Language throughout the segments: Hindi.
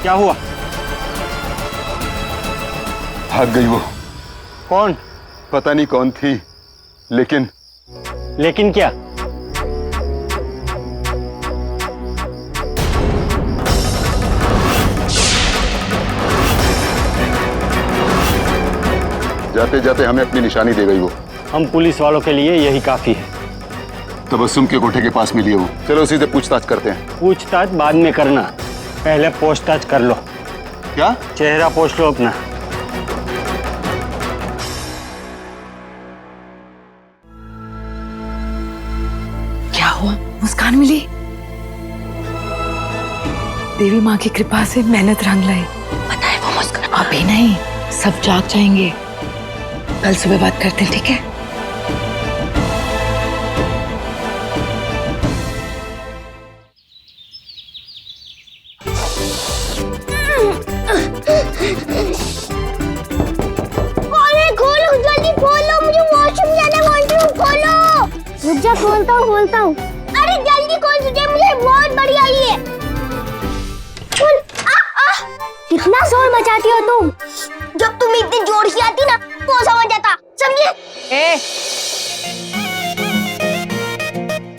क्या हुआ? भाग गई वो। कौन? पता नहीं कौन थी, लेकिन क्या? जाते जाते हमें अपनी निशानी दे गई वो। हम पुलिस वालों के लिए यही काफी है। तबस्सुम के कोठे के पास मिली है वो। चलो उसी से पूछताछ करते हैं। पूछताछ बाद में करना, पहले पूछताछ कर लो। क्या? चेहरा पोछ लो अपना। क्या हुआ? मुस्कान मिली? देवी माँ की कृपा से मेहनत रंग लाई। पता है वो मुस्कान अभी नहीं, सब जाग जाएंगे। कल सुबह बात करते हैं, ठीक है? खोलो जल्दी खोलो, मुझे वॉशरूम जाना है, वॉशरूम खोलो। रुक जा, खोलता हूँ। अरे जल्दी खोल, तुझे मुझे बहुत बड़ी आई है। खोल। कितना शोर मचाती हो तुम? जब तुम इतनी जोर से आती ना तो समझ जाता, समझे?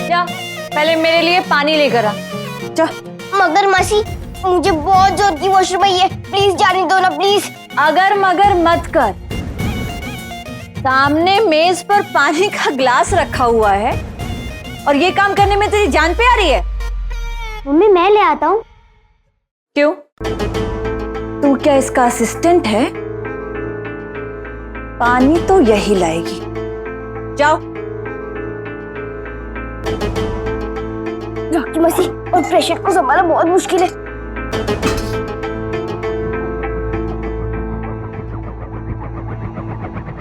जा पहले मेरे लिए पानी लेकर आ। जा। मगर मासी, मुझे बहुत जोर की वॉशरूम आई है, प्लीज जाने दो ना प्लीज। अगर मगर मत कर। सामने मेज पर पानी का ग्लास रखा हुआ है और ये काम करने में तेरी जान पे आ रही है। मम्मी मैं ले आता हूँ। क्यों? तू क्या इसका असिस्टेंट है? पानी तो यही लाएगी। जाओ। रॉकी मासी, और प्रेशर को संभालना बहुत मुश्किल है।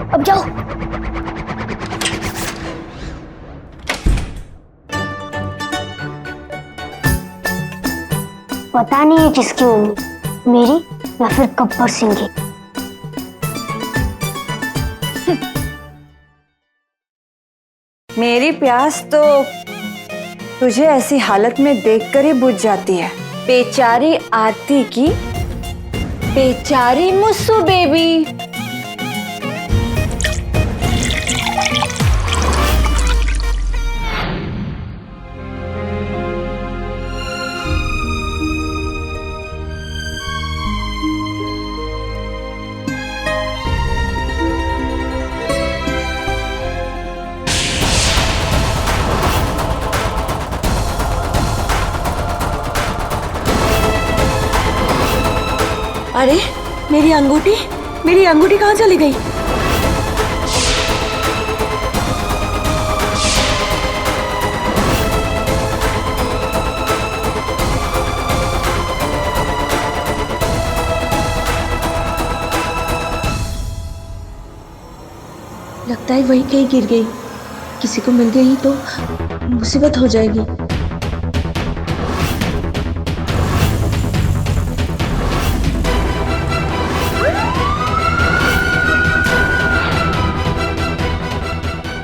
अब जाओ। पता नहीं है किसकी होंगी, मेरी या फिर गब्बर सिंह की। मेरी प्यास तो तुझे ऐसी हालत में देखकर ही बुझ जाती है। बेचारी आरती की बेचारी मुस्सू बेबी। अरे मेरी अंगूठी कहाँ चली गई? लगता है वही कहीं गिर गई। किसी को मिल गई तो मुसीबत हो जाएगी।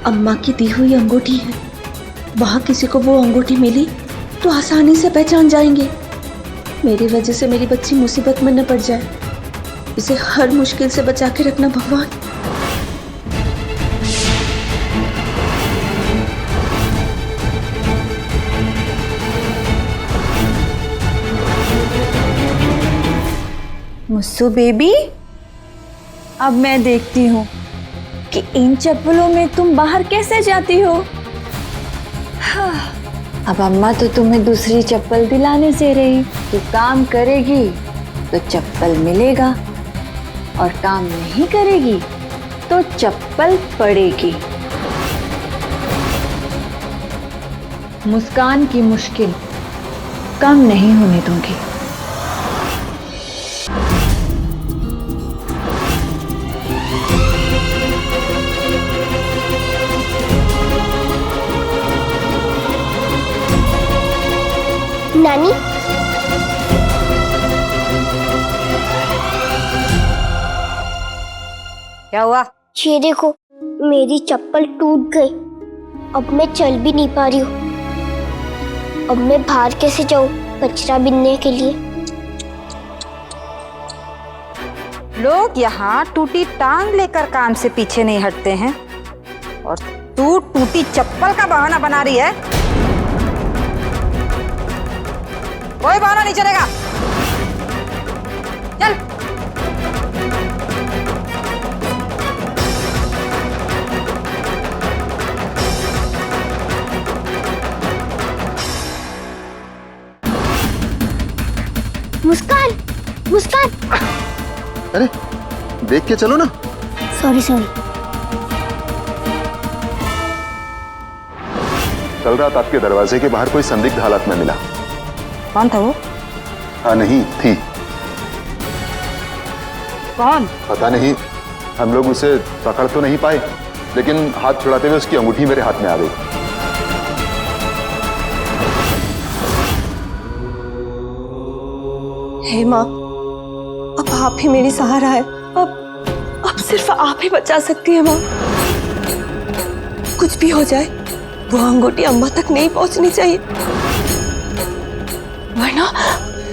अम्मा की दी हुई अंगूठी है, वहां किसी को वो अंगूठी मिली तो आसानी से पहचान जाएंगे। मेरी वजह से मेरी बच्ची मुसीबत में न पड़ जाए, इसे हर मुश्किल से बचा के रखना भगवान। मुस्सू बेबी, अब मैं देखती हूँ कि इन चप्पलों में तुम बाहर कैसे जाती हो। हाँ, अब अम्मा तो तुम्हें दूसरी चप्पल दिलाने से रही कि काम करेगी तो चप्पल मिलेगा और काम नहीं करेगी तो चप्पल पड़ेगी। मुस्कान की मुश्किल कम नहीं होने दूंगी। नानी, क्या हुआ? ये देखो, मेरी चप्पल टूट गई। अब मैं चल भी नहीं पा रही हूँ। अब मैं बाहर कैसे जाऊँ कचरा बीनने के लिए? लोग यहाँ टूटी टांग लेकर काम से पीछे नहीं हटते हैं और तू टूटी चप्पल का बहाना बना रही है। कोई बहाना नहीं चलेगा, चल। मुस्कान, मुस्कान। अरे देख के चलो ना। Sorry sorry. कल रात आपके दरवाजे के बाहर कोई संदिग्ध हालत में मिला। कौन था वो? हाँ नहीं थी। कौन? पता नहीं, हम लोग उसे पकड़ तो नहीं पाए, लेकिन हाथ छुड़ाते हुए उसकी अंगूठी मेरे हाथ में आ गई। हे माँ, अब आप ही मेरी सहारा है। अब सिर्फ आप ही बचा सकती है माँ। कुछ भी हो जाए वो अंगूठी अम्मा तक नहीं पहुंचनी चाहिए,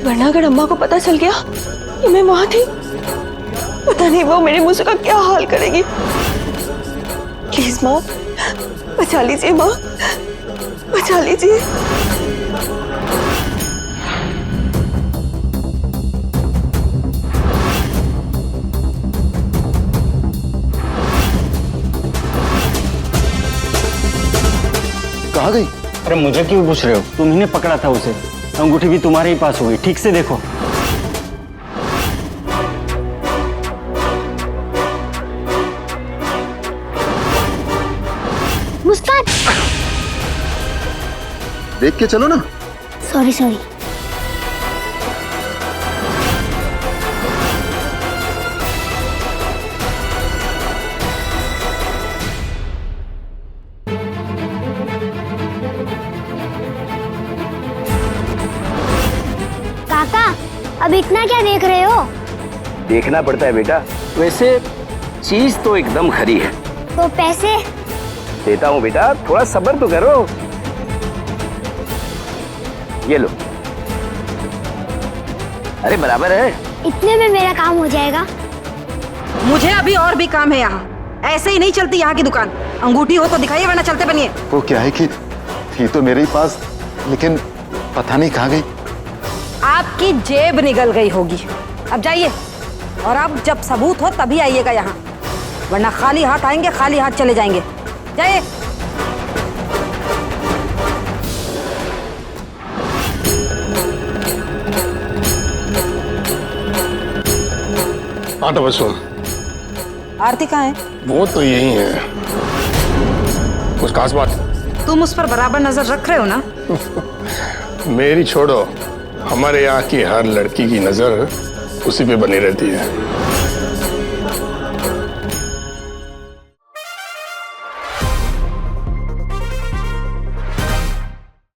वरना अगर अम्मा को पता चल गया कि मैं वहां थी, पता नहीं वो मेरे मुझसे का क्या हाल करेगी। प्लीज माँ, बचा लीजिए माँ, बचा लीजिए। कहाँ गई? अरे मुझे क्यों पूछ रहे हो? तुम्ही ने पकड़ा था उसे, अंगूठी भी तुम्हारे ही पास होगी। ठीक से देखो। मुस्कान। देख के चलो ना। Sorry sorry. काका, अब इतना क्या देख रहे हो? देखना पड़ता है बेटा। वैसे चीज तो एकदम खरी है। तो पैसे? देता हूँ बेटा, थोड़ा सब्र तो करो। ये लो। अरे बराबर है। इतने में मेरा काम हो जाएगा। मुझे अभी और भी काम है यहाँ। ऐसे ही नहीं चलती यहाँ की दुकान। अंगूठी हो तो दिखाइए, वरना चलते बनिए। वो क्या है कि थी तो मेरे ही पास, लेकिन पता नहीं कहाँ गई। आपकी जेब निकल गई होगी। अब जाइए, और अब जब सबूत हो तभी आइएगा यहाँ, वरना खाली हाथ आएंगे, खाली हाथ चले जाएंगे। जाइए। हाँ तबस्सुम, आरती कहाँ है? वो तो यही है। कुछ खास बात? तुम उस पर बराबर नजर रख रहे हो ना? मेरी छोड़ो, हमारे यहाँ की हर लड़की की नजर उसी पे बनी रहती है।